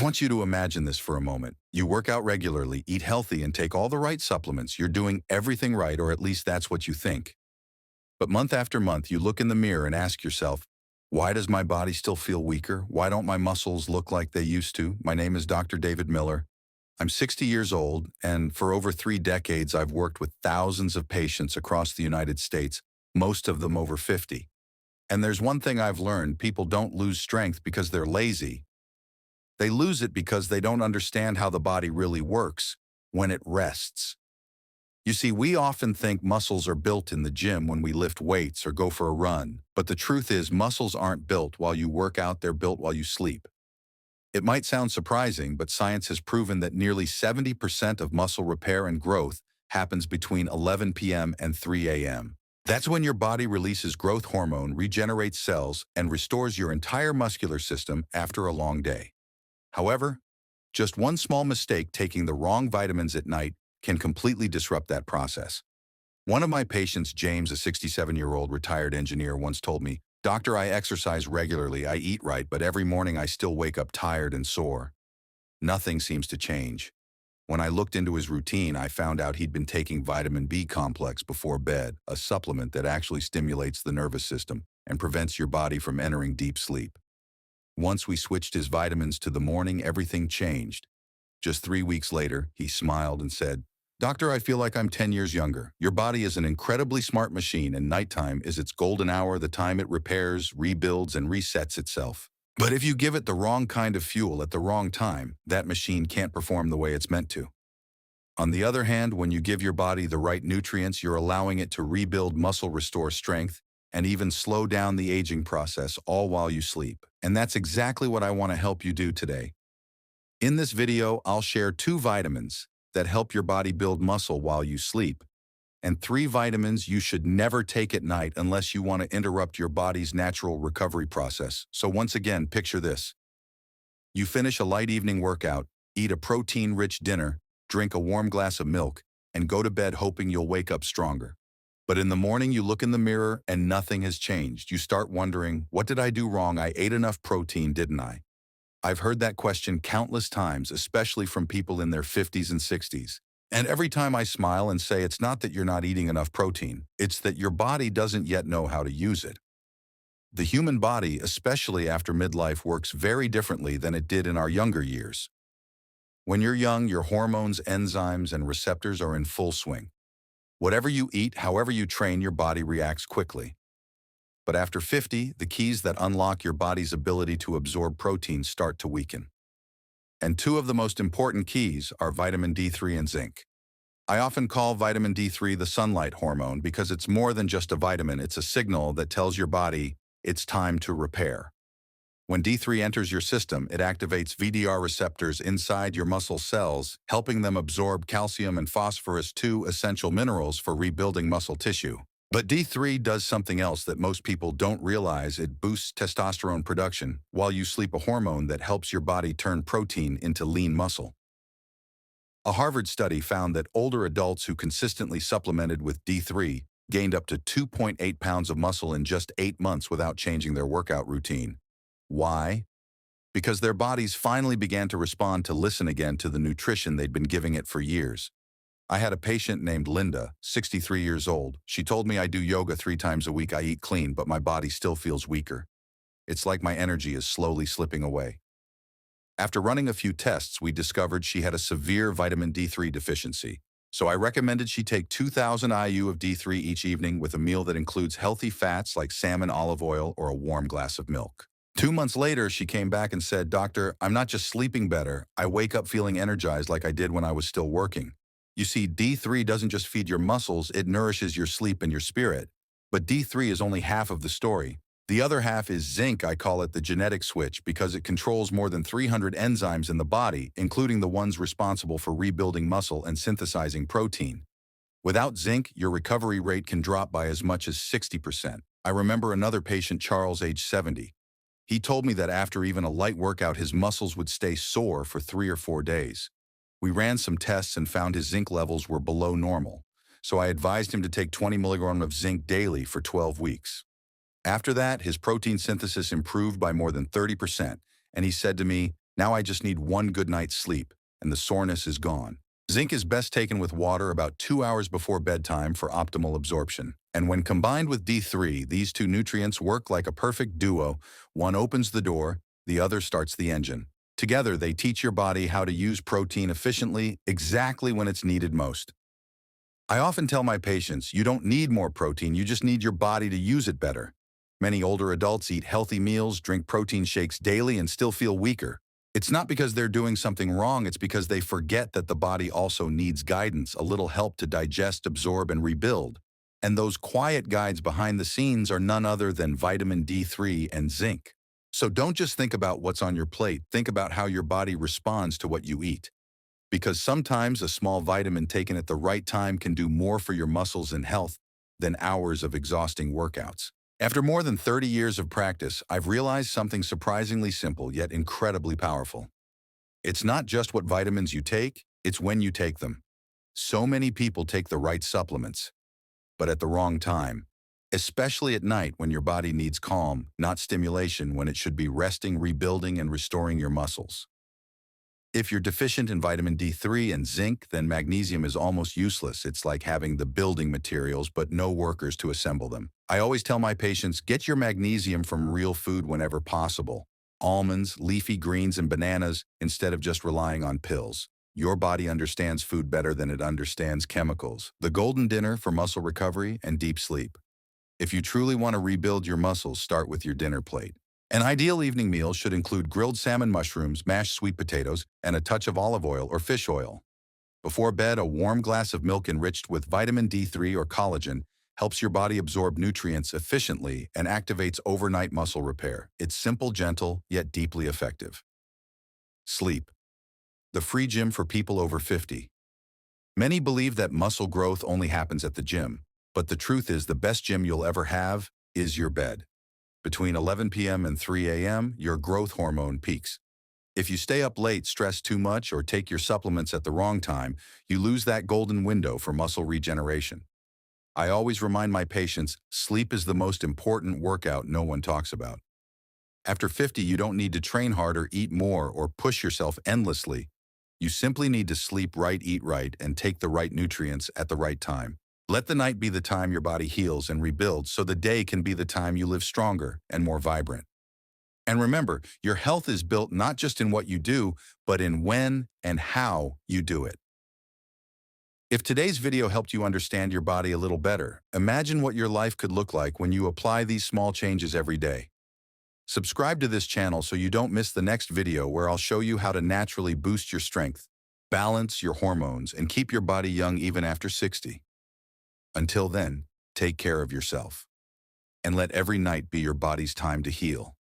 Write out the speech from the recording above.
want you to imagine this for a moment. You work out regularly, eat healthy, and take all the right supplements. You're doing everything right, or at least that's what you think. But month after month, you look in the mirror and ask yourself, why does my body still feel weaker? Why don't my muscles look like they used to? My name is Dr. David Miller. I'm 60 years old, and for over 3 decades, I've worked with thousands of patients across the United States, most of them over 50. And there's one thing I've learned: people don't lose strength because they're lazy. They lose it because they don't understand how the body really works when it rests. You see, we often think muscles are built in the gym when we lift weights or go for a run, but the truth is muscles aren't built while you work out, they're built while you sleep. It might sound surprising, but science has proven that nearly 70% of muscle repair and growth happens between 11 p.m. and 3 a.m. That's when your body releases growth hormone, regenerates cells, and restores your entire muscular system after a long day. However, just one small mistake, taking the wrong vitamins at night, can completely disrupt that process. One of my patients, James, a 67-year-old retired engineer, once told me, "Doctor, I exercise regularly, I eat right, but every morning I still wake up tired and sore. Nothing seems to change." When I looked into his routine, I found out he'd been taking vitamin B complex before bed, a supplement that actually stimulates the nervous system and prevents your body from entering deep sleep. Once we switched his vitamins to the morning, everything changed. Just 3 weeks later, he smiled and said, "Doctor, I feel like I'm 10 years younger. Your body is an incredibly smart machine, and nighttime is its golden hour, the time it repairs, rebuilds, and resets itself. But if you give it the wrong kind of fuel at the wrong time, that machine can't perform the way it's meant to." On the other hand, when you give your body the right nutrients, you're allowing it to rebuild muscle, restore strength, and even slow down the aging process, all while you sleep. And that's exactly what I want to help you do today. In this video, I'll share 2 vitamins that help your body build muscle while you sleep, and 3 vitamins you should never take at night unless you want to interrupt your body's natural recovery process. So once again, picture this. You finish a light evening workout, eat a protein-rich dinner, drink a warm glass of milk, and go to bed hoping you'll wake up stronger. But in the morning, you look in the mirror and nothing has changed. You start wondering, what did I do wrong? I ate enough protein, didn't I? I've heard that question countless times, especially from people in their 50s and 60s. And every time I smile and say it's not that you're not eating enough protein, it's that your body doesn't yet know how to use it. The human body, especially after midlife, works very differently than it did in our younger years. When you're young, your hormones, enzymes, and receptors are in full swing. Whatever you eat, however you train, your body reacts quickly. But after 50, the keys that unlock your body's ability to absorb protein start to weaken. And 2 of the most important keys are vitamin D3 and zinc. I often call vitamin D3 the sunlight hormone because it's more than just a vitamin, it's a signal that tells your body it's time to repair. When D3 enters your system, it activates VDR receptors inside your muscle cells, helping them absorb calcium and phosphorus, 2 essential minerals for rebuilding muscle tissue. But D3 does something else that most people don't realize. It boosts testosterone production while you sleep, a hormone that helps your body turn protein into lean muscle. A Harvard study found that older adults who consistently supplemented with D3 gained up to 2.8 pounds of muscle in just 8 months without changing their workout routine. Why? Because their bodies finally began to respond, to listen again to the nutrition they'd been giving it for years. I had a patient named Linda, 63 years old. She told me, "I do yoga 3 times a week, I eat clean, but my body still feels weaker. It's like my energy is slowly slipping away." After running a few tests, we discovered she had a severe vitamin D3 deficiency. So I recommended she take 2,000 IU of D3 each evening with a meal that includes healthy fats like salmon, olive oil, or a warm glass of milk. 2 months later, she came back and said, "Doctor, I'm not just sleeping better, I wake up feeling energized like I did when I was still working." You see, D3 doesn't just feed your muscles, it nourishes your sleep and your spirit. But D3 is only half of the story. The other half is zinc. I call it the genetic switch because it controls more than 300 enzymes in the body, including the ones responsible for rebuilding muscle and synthesizing protein. Without zinc, your recovery rate can drop by as much as 60%. I remember another patient, Charles, age 70. He told me that after even a light workout, his muscles would stay sore for 3 or 4 days. We ran some tests and found his zinc levels were below normal, so I advised him to take 20 milligrams of zinc daily for 12 weeks. After that, his protein synthesis improved by more than 30%, and he said to me, Now I just need one good night's sleep, and the soreness is gone. Zinc is best taken with water about 2 hours before bedtime for optimal absorption. And when combined with D3, these two nutrients work like a perfect duo. One opens the door, the other starts the engine. Together, they teach your body how to use protein efficiently, exactly when it's needed most. I often tell my patients, you don't need more protein, you just need your body to use it better. Many older adults eat healthy meals, drink protein shakes daily, and still feel weaker. It's not because they're doing something wrong, it's because they forget that the body also needs guidance, a little help to digest, absorb, and rebuild. And those quiet guides behind the scenes are none other than vitamin D3 and zinc. So don't just think about what's on your plate, think about how your body responds to what you eat. Because sometimes a small vitamin taken at the right time can do more for your muscles and health than hours of exhausting workouts. After more than 30 years of practice, I've realized something surprisingly simple yet incredibly powerful. It's not just what vitamins you take, it's when you take them. So many people take the right supplements, but at the wrong time, especially at night when your body needs calm, not stimulation, when it should be resting, rebuilding, and restoring your muscles. If you're deficient in vitamin D3 and zinc, then magnesium is almost useless. It's like having the building materials but no workers to assemble them. I always tell my patients, get your magnesium from real food whenever possible. Almonds, leafy greens, and bananas instead of just relying on pills. Your body understands food better than it understands chemicals. The golden dinner for muscle recovery and deep sleep. If you truly want to rebuild your muscles, start with your dinner plate. An ideal evening meal should include grilled salmon mushrooms, mashed sweet potatoes, and a touch of olive oil or fish oil. Before bed, a warm glass of milk enriched with vitamin D3 or collagen helps your body absorb nutrients efficiently and activates overnight muscle repair. It's simple, gentle, yet deeply effective. Sleep. The free gym for people over 50. Many believe that muscle growth only happens at the gym, but the truth is the best gym you'll ever have is your bed. Between 11 p.m. and 3 a.m., your growth hormone peaks. If you stay up late, stress too much, or take your supplements at the wrong time, you lose that golden window for muscle regeneration. I always remind my patients, sleep is the most important workout no one talks about. After 50, you don't need to train harder, eat more, or push yourself endlessly. You simply need to sleep right, eat right, and take the right nutrients at the right time. Let the night be the time your body heals and rebuilds so the day can be the time you live stronger and more vibrant. And remember, your health is built not just in what you do, but in when and how you do it. If today's video helped you understand your body a little better, imagine what your life could look like when you apply these small changes every day. Subscribe to this channel so you don't miss the next video where I'll show you how to naturally boost your strength, balance your hormones, and keep your body young even after 60. Until then, take care of yourself and let every night be your body's time to heal.